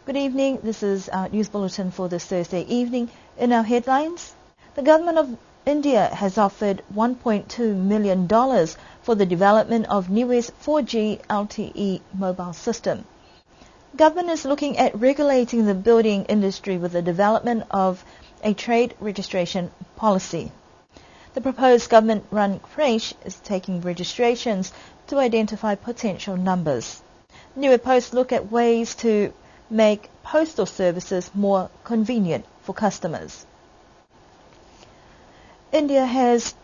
Good evening. This is our news bulletin for this Thursday evening. In our headlines, the government of India has offered $1.2 million for the development of Niue's 4G LTE mobile system. Government is looking at regulating the building industry with the development of a trade registration policy. The proposed government-run creche is taking registrations to identify potential numbers. Niue Post look at ways to make postal services more convenient for customers. India has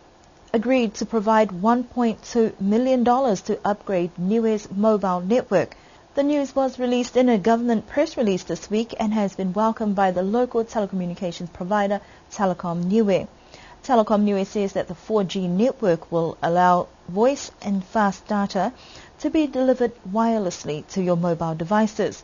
agreed to provide $1.2 million to upgrade Niue's mobile network. The news was released in a government press release this week and has been welcomed by the local telecommunications provider Telecom Niue. Telecom Niue says that the 4G network will allow voice and fast data to be delivered wirelessly to your mobile devices.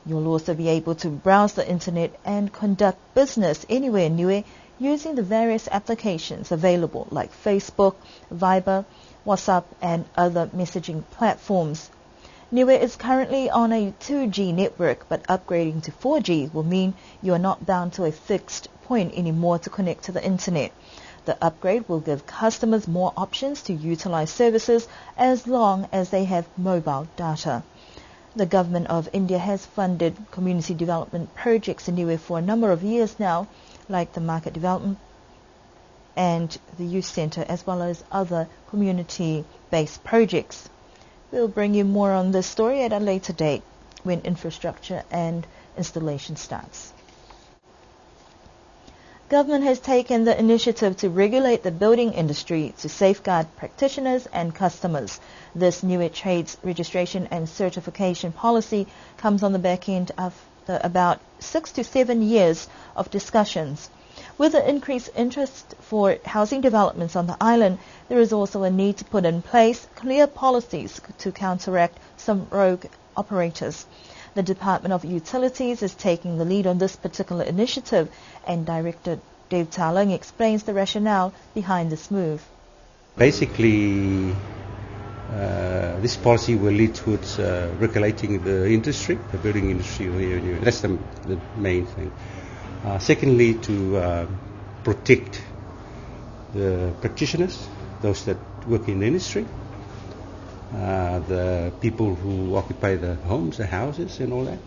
You'll also be able to browse the internet and conduct business anywhere in Niue using the various applications available like Facebook, Viber, WhatsApp and other messaging platforms. Niue is currently on a 2G network, but upgrading to 4G will mean you are not bound to a fixed point anymore to connect to the internet. The upgrade will give customers more options to utilize services as long as they have mobile data. The government of India has funded community development projects in Niue for a number of years now, like the market development and the youth centre, as well as other community-based projects. We'll bring you more on this story at a later date when infrastructure and installation starts. Government has taken the initiative to regulate the building industry to safeguard practitioners and customers. This Niue Trades Registration and Certification policy comes on the back end after about 6 to 7 years of discussions. With the increased interest for housing developments on the island, there is also a need to put in place clear policies to counteract some rogue operators. The Department of Utilities is taking the lead on this particular initiative, and Director Dave Talang explains the rationale behind this move. Basically, this policy will lead towards regulating the industry, the building industry here in Niue. That's the main thing. Secondly, to protect the practitioners, those that work in the industry, the people who occupy the homes, the houses and all that,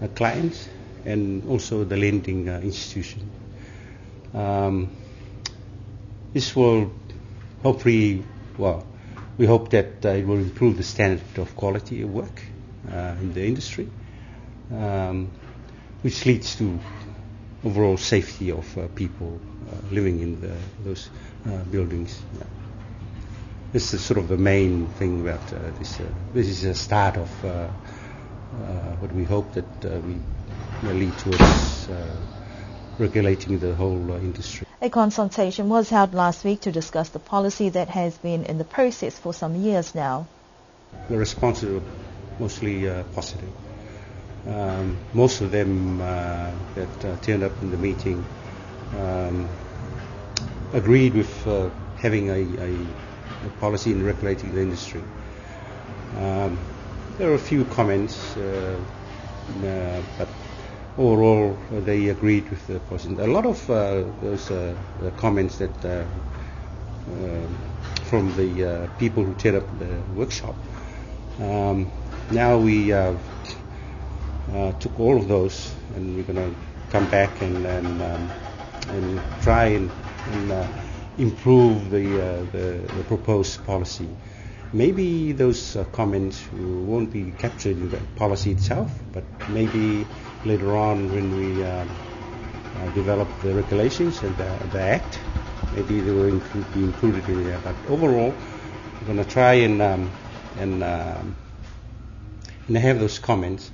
the clients, and also the lending institution. This will hopefully, we hope that it will improve the standard of quality of work in the industry, which leads to overall safety of people living in those buildings. Yeah. This is sort of the main thing about this. This is a start of what we hope that will lead towards regulating the whole industry. A consultation was held last week to discuss the policy that has been in the process for some years now. The responses were mostly positive. Most of them that turned up in the meeting agreed with having a policy in regulating the industry. There were a few comments, but overall they agreed with the policy. A lot of those comments that from the people who turned up the workshop. Now we took all of those, and we're going to come back and try and improve the proposed policy. Maybe those comments won't be captured in the policy itself, but maybe later on when we develop the regulations and the act, maybe they will be included in there. But overall, we're going to try and have those comments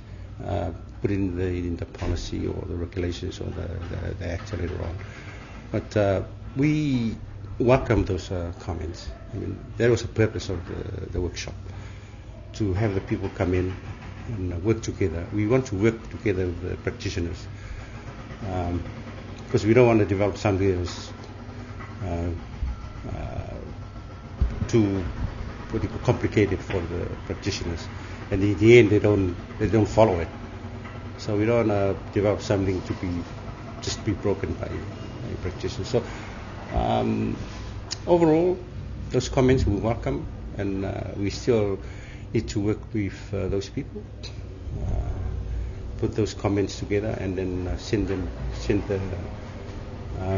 put in the policy or the regulations or the act later on. But we welcome those comments. I mean, that was the purpose of the workshop, to have the people come in and work together. We want to work together with the practitioners, because we don't want to develop something that's too complicated for the practitioners, and in the end they don't follow it. So we don't want to develop something to just be broken by practitioners. So overall, those comments we welcome, and we still need to work with those people, put those comments together, and then send the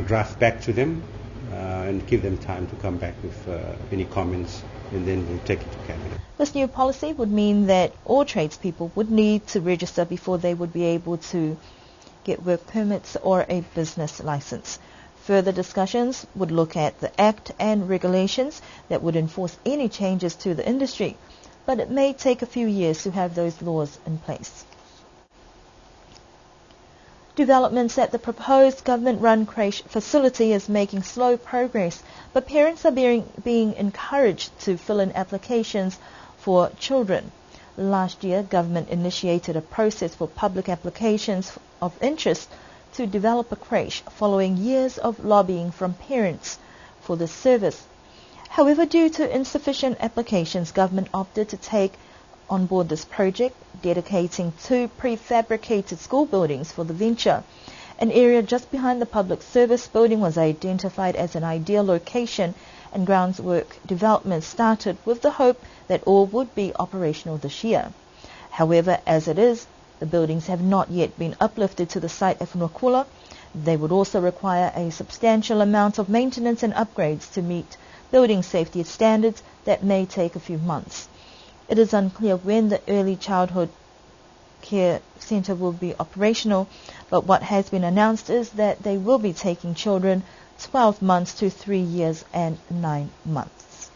draft back to them, and give them time to come back with any comments, and then we'll take it to cabinet. This new policy would mean that all tradespeople would need to register before they would be able to get work permits or a business license. Further discussions would look at the Act and regulations that would enforce any changes to the industry, but it may take a few years to have those laws in place. Developments at the proposed government-run creche facility is making slow progress, but parents are being encouraged to fill in applications for children. Last year, government initiated a process for public applications of interest to develop a creche following years of lobbying from parents for this service. However, due to insufficient applications, government opted to take on board this project, dedicating 2 prefabricated school buildings for the venture. An area just behind the public service building was identified as an ideal location, and groundwork development started with the hope that all would be operational this year. However, as it is, the buildings have not yet been uplifted to the site of Nokula. They would also require a substantial amount of maintenance and upgrades to meet building safety standards that may take a few months. It is unclear when the early childhood care centre will be operational, but what has been announced is that they will be taking children 12 months to 3 years and 9 months.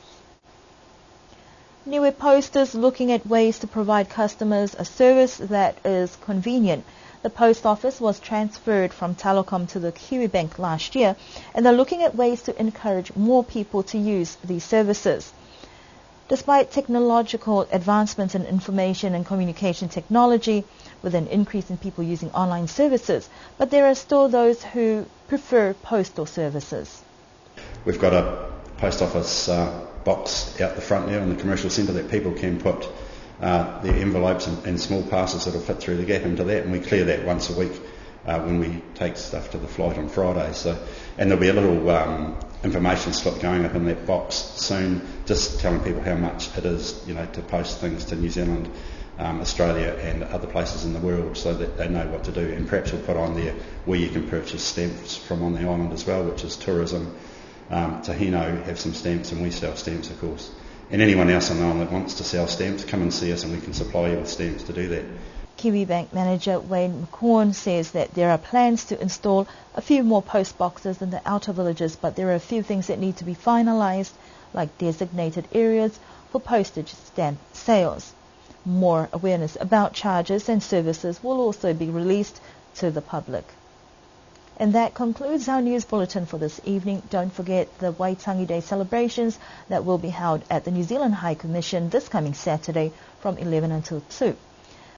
Niue Post is looking at ways to provide customers a service that is convenient. The post office was transferred from Telecom to the Kiwibank last year, and they're looking at ways to encourage more people to use these services. Despite technological advancements in information and communication technology, with an increase in people using online services, but there are still those who prefer postal services. We've got a post office box out the front there in the commercial centre that people can put their envelopes and small parcels that will fit through the gap into that, and we clear that once a week when we take stuff to the flight on Friday. And there'll be a little information slip going up in that box soon, just telling people how much it is, to post things to New Zealand, Australia and other places in the world, so that they know what to do. And perhaps we'll put on there where you can purchase stamps from on the island as well, which is tourism. Tahino have some stamps, and we sell stamps, of course. And anyone else on the island that wants to sell stamps, come and see us and we can supply you with stamps to do that. Kiwibank manager Wayne McCorn says that there are plans to install a few more post boxes in the outer villages, but there are a few things that need to be finalised, like designated areas for postage stamp sales. More awareness about charges and services will also be released to the public. And that concludes our news bulletin for this evening. Don't forget the Waitangi Day celebrations that will be held at the New Zealand High Commission this coming Saturday from 11 until 2.